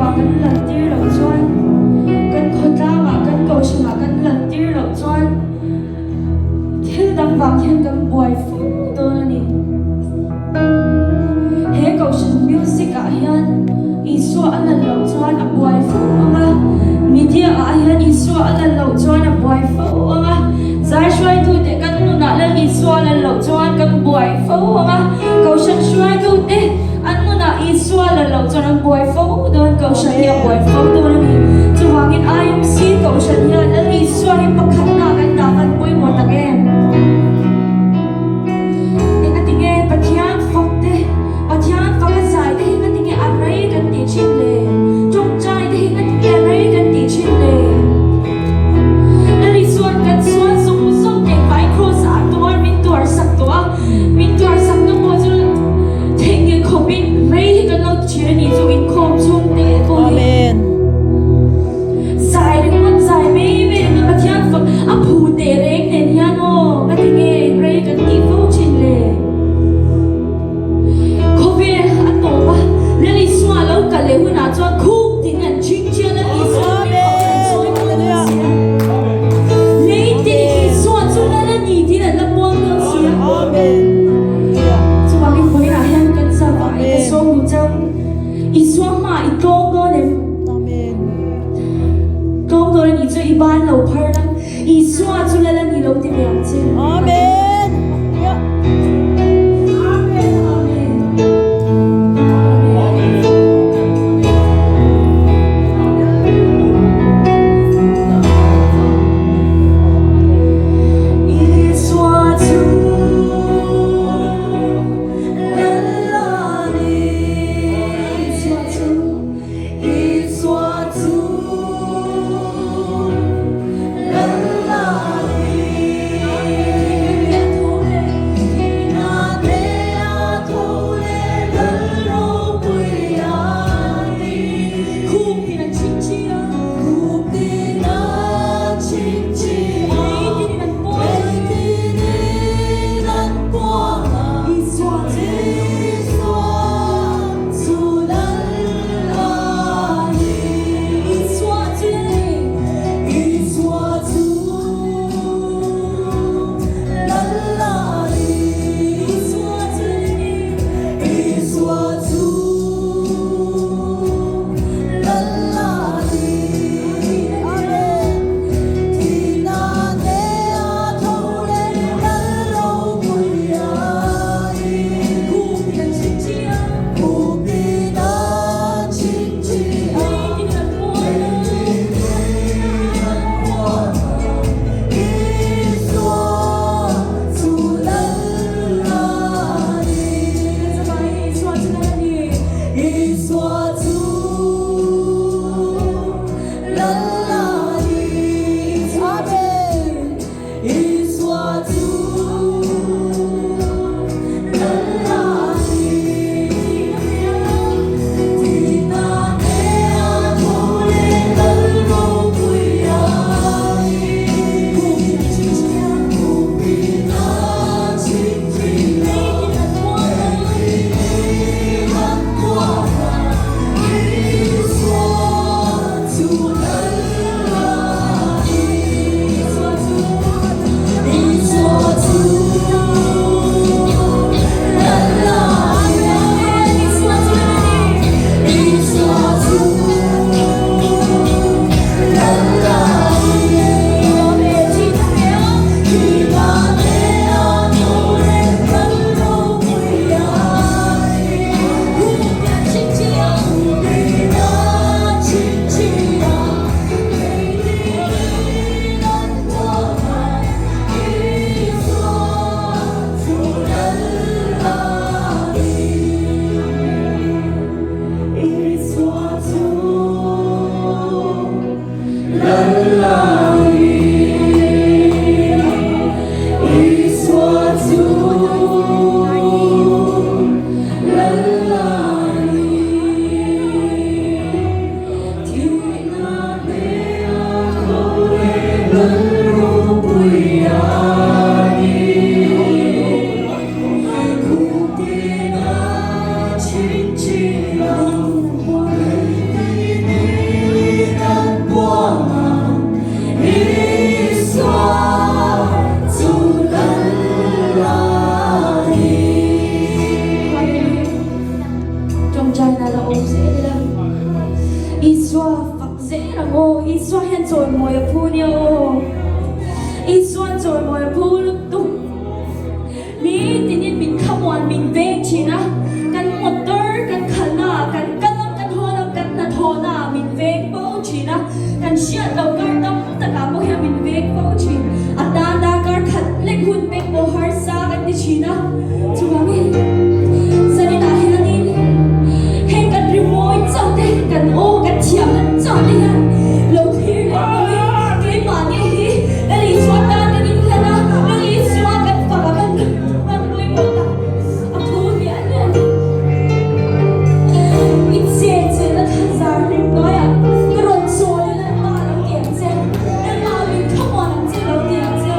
wa kan lan tir lo chuan kan khota wa kan ko shima kan lan tir lo chuan thil dam wang hian kan buai fu to ni he ko shin music a hian isu alan lo chuan a buai fu anga media a hian isu alan lo chuan a buai fu anga zai shwai tu te kan nu na lan isu alan lo chuan kan buai fu anga ko shin shwai tu te an nu na isu alan lo chuan an buai fu don ko shin ya buai fu don ni chuwangin IMC ko shin ya lan isu hi pakhat na kan ta kan pui mo ta em Patian fakte, patian fakasai te hinga tinge arai kan ti chile, chongchai te hinga tinge arai kan ti chile. Nali suan kan suan sung sung te vai cross a tuar min tuar sak tu mo ju tinge komin rei kan lo chire ni ju in kom chung te ko. Amen. Sai ring man sai me me patian fak a phu te reng nen hian o ka tinge rei kan ti fu chile. Lali swa lo ka le hu na chwa khu ting an ching chia na i swa me le ti i swa chu na na ni ti na la mo no sia amen chu wa mi poi na han kan sa va i so mu chang i swa ma i tong do ne amen tong do ni chu i ban lo phar na i swa chu la ni lo ti me che amen ý xoa phật dễ là ngô ý xoa hen rồi mồi phu nhiều ý xoa rồi mồi phu lúc tung mi tin yên mình không hoàn mình về chỉ na căn motor căn khana căn hoa căn na thô na mình về bao chỉ na căn xiết đầu car tâm tất cả mọi người mình về bao chỉ à ta car khát lên hun bên bộ har sa căn đi chỉ na chú ba mi giờ đi nào hen đi hen căn remote cho thế căn ô căn chiam căn cho thế căn lâu khi này cái mà như thế là lý do ta cái đi là na lý do căn phá căn đuôi một ta à thu thì anh ít xe là thật ra nói à cái rộn xô là mà làm tiền xe nên mà mình không còn làm gì làm tiền xe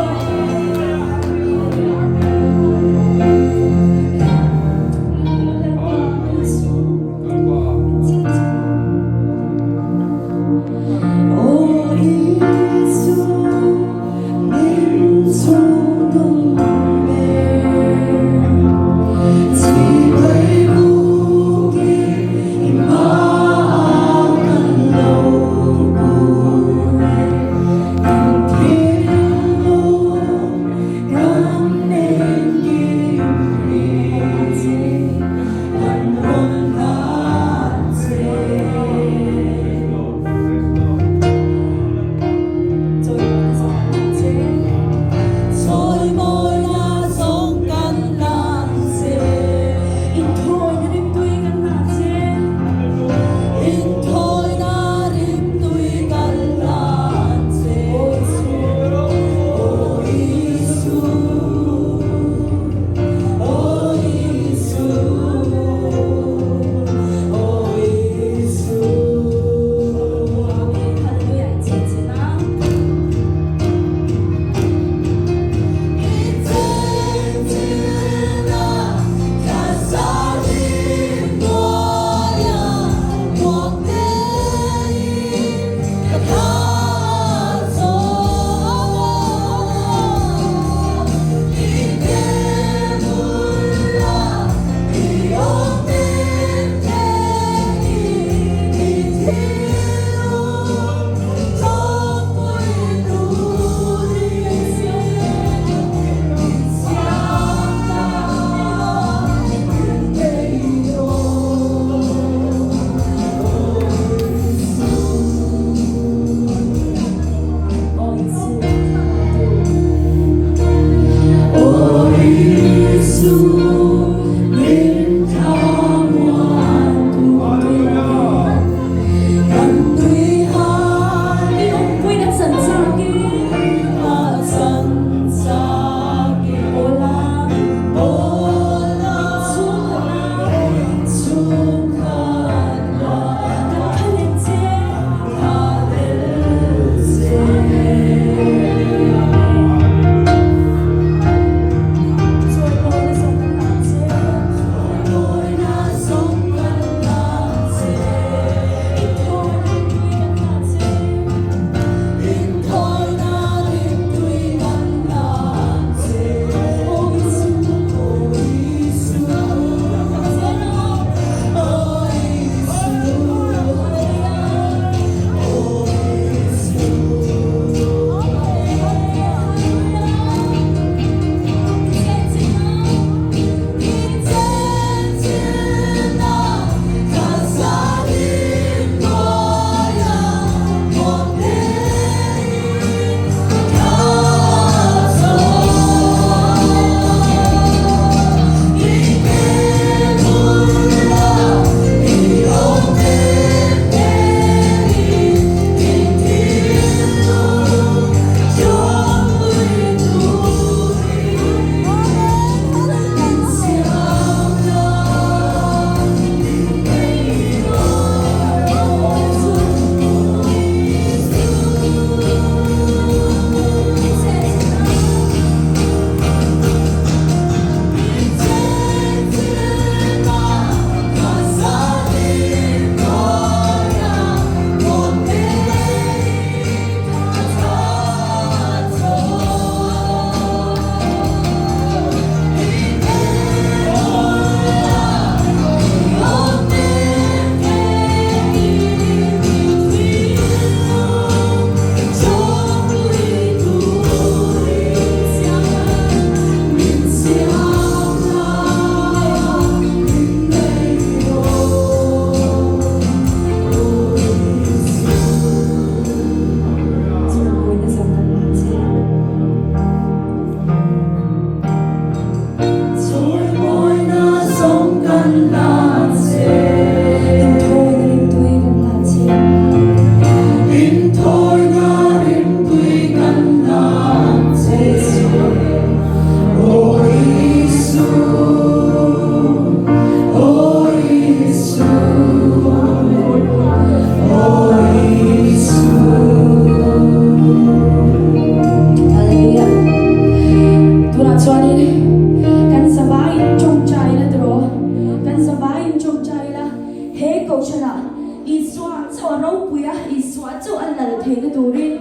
cho rau puya i xóa cho anh là thế nó đủ đi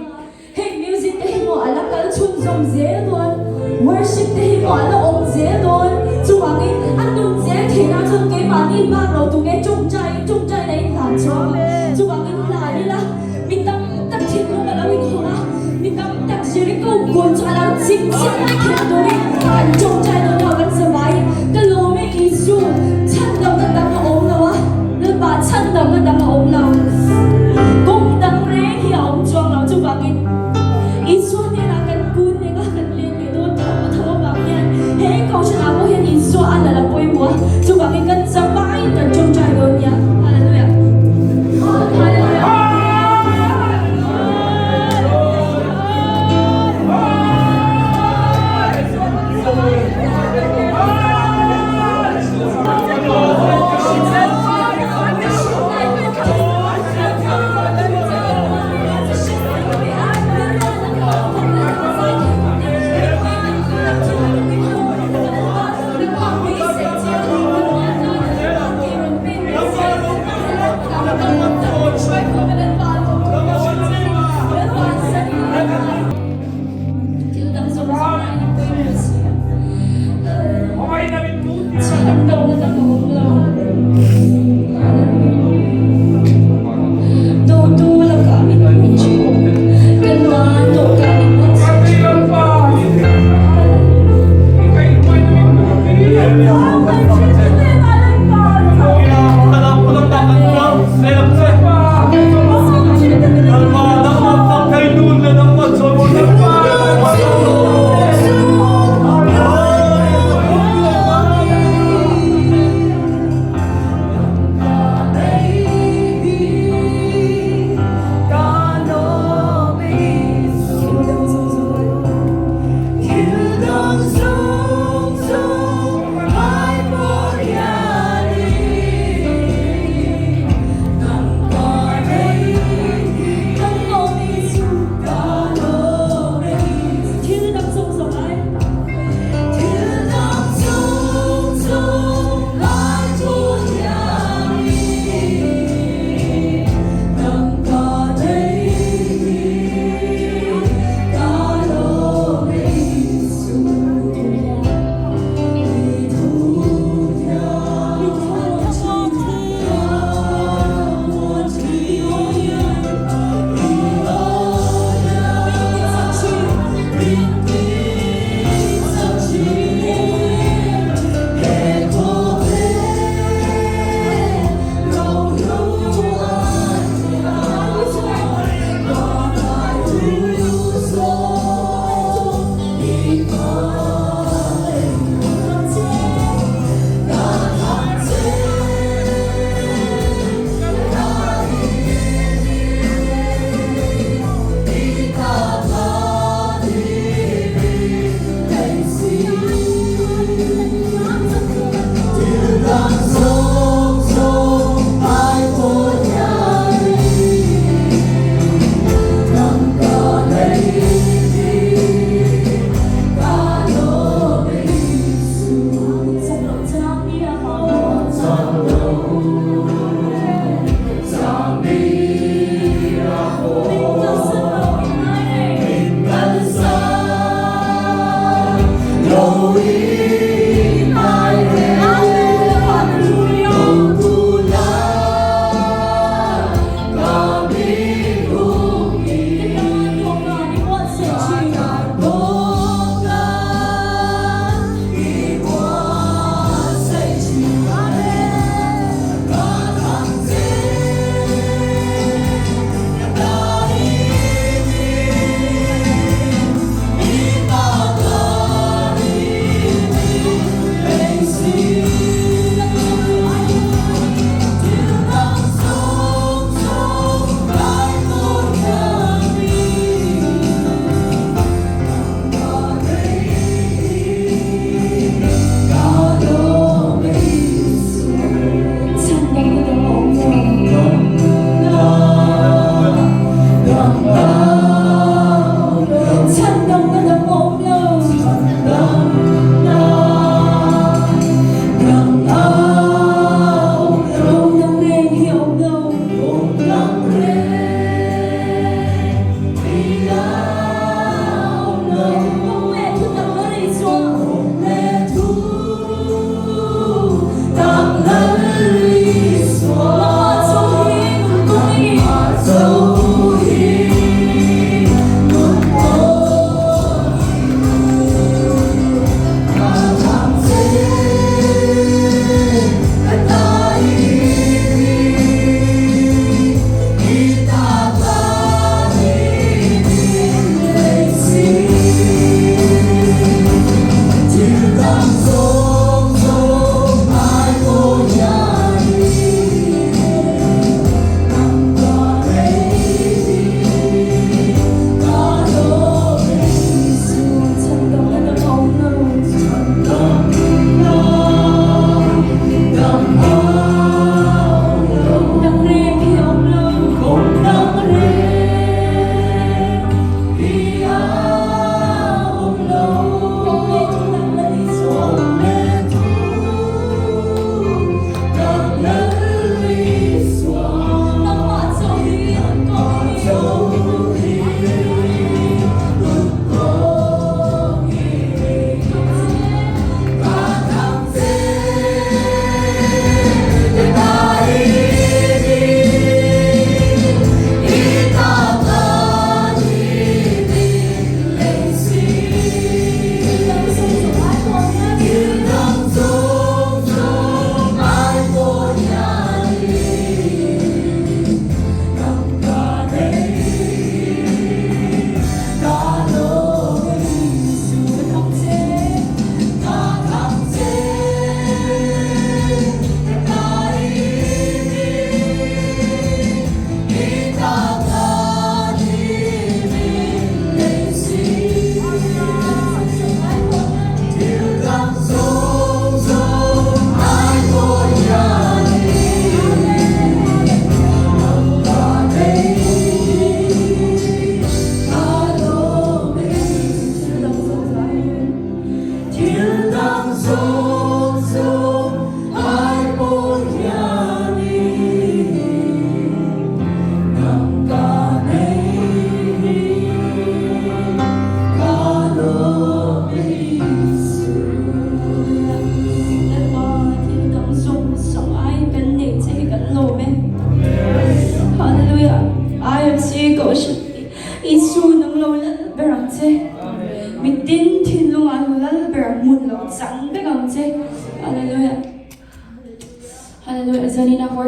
hey music te hi ngo ala kal chun zom ze don worship te hi ngo ala om ze don chu wangi an dum ze the na chung ke ma ni ba lo tu nge chung chai nei la cho chu wangi la ni la mi tam tak chin lo ala wi ko na mi tam tak jericho gon cho ala chik chik na ke do ni an chung chai lo na kan samai ka lo me isu chan dam na dam na om na wa na ba chan dam na dam na om na kung dang re hi om chuang lo chu wangi isu ni la kan kun ni ka kan le ni do tho ba yan he ko cha mo hian isu ala la poi mo chu wangi kan samai tan chung chai lo nya hallelujah hallelujah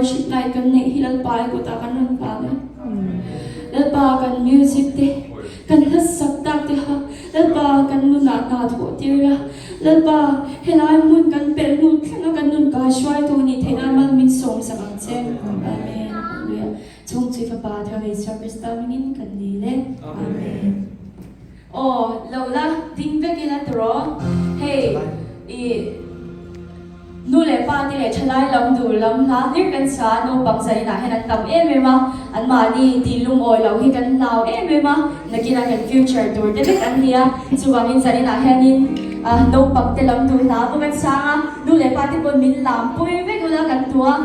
worship night kan ne hilal pa ko ta kan nun pa lal pa kan music te kan hasak tak te ha lal pa kan nun na tho ti ra lal pa helai mun kan pel nun thanga kan nun ka shwai tu ni thena mal min som sa kan chen amen hallelujah chung chi fa pa tha ve service ta min kan ni le amen oh lo la ding ve ki la tro hey i nu le pa ti le thalai lam du lam la lir kan sa no bang sa ina henan tam em ma an ma ni ti lum oi lo hi kan naw em ma nakina kan future tour te kan nia chuwangin sa ina henin no bang te lam du na bu kan sa nu le pa ti pon min lam pui ve gula kan tua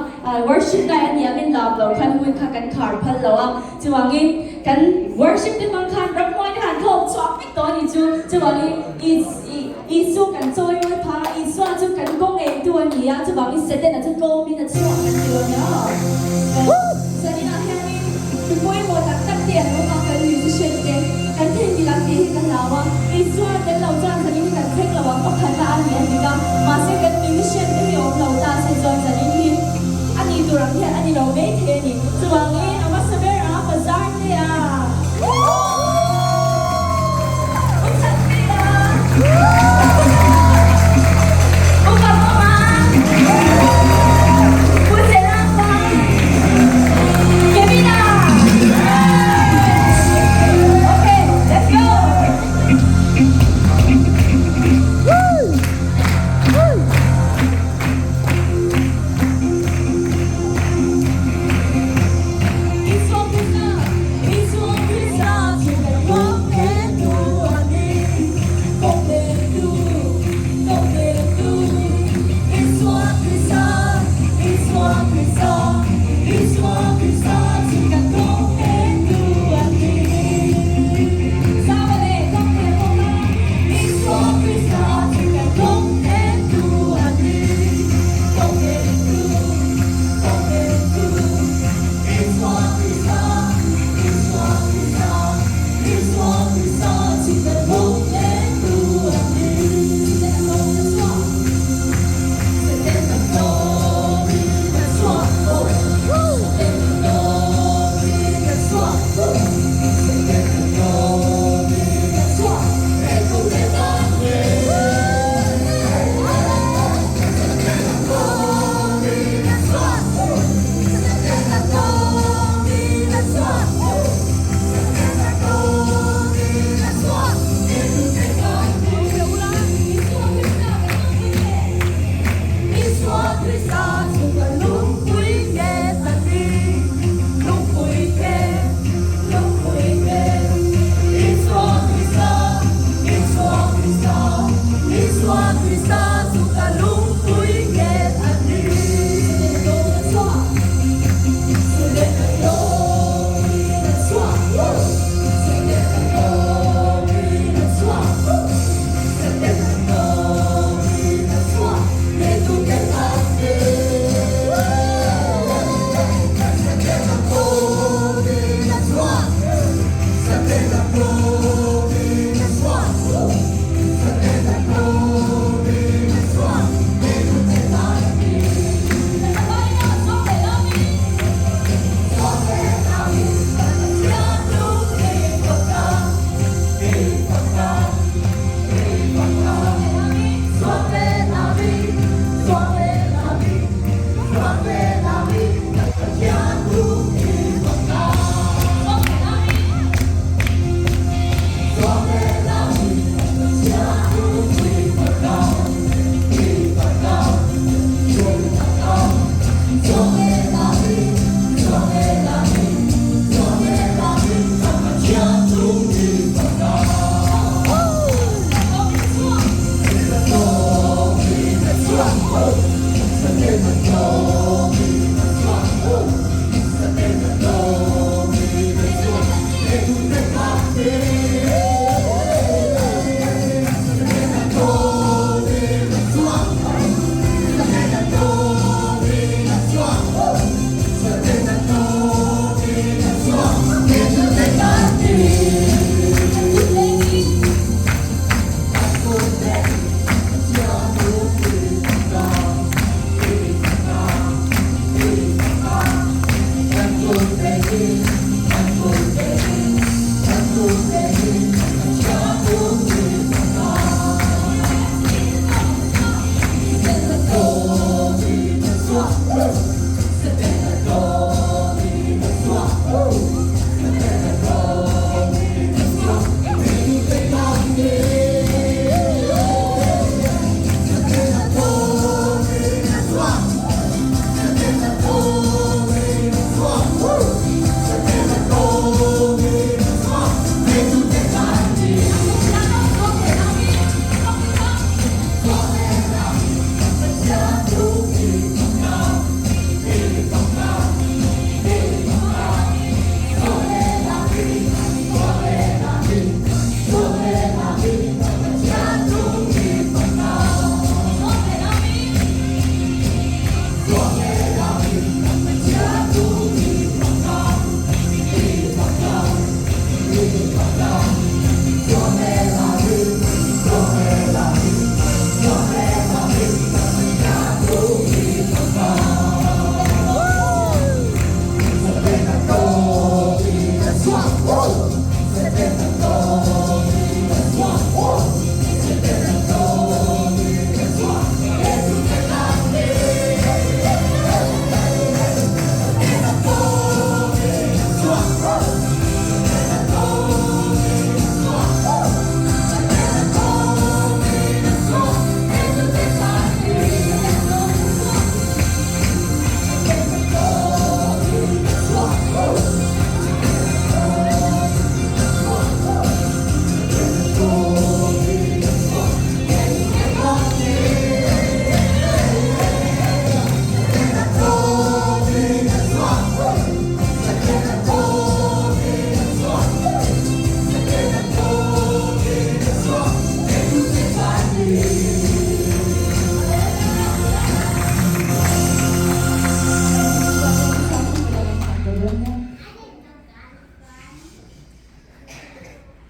worship ka ania min lam lo kan hui kha kan khar phal lo chuwangin kan worship ti mang khan ram moi han khom chok mi to ni chuwangin isu kan choi oi pa isu chu kan gong e tu ni a chu bang se te na chu go mi na chu kan tu nya sa ni na he ni tu poi mo tak tak te no ma kan musician te kan te ni la ti kan lawa isu te lau cha sa ni kan thek lawa ko khan na ani ni ka ma se kan musician te mi om lau ta se join sa ni ni ani tu ram he ani lo me the ni chu bang ni ama sa ber a bazar te a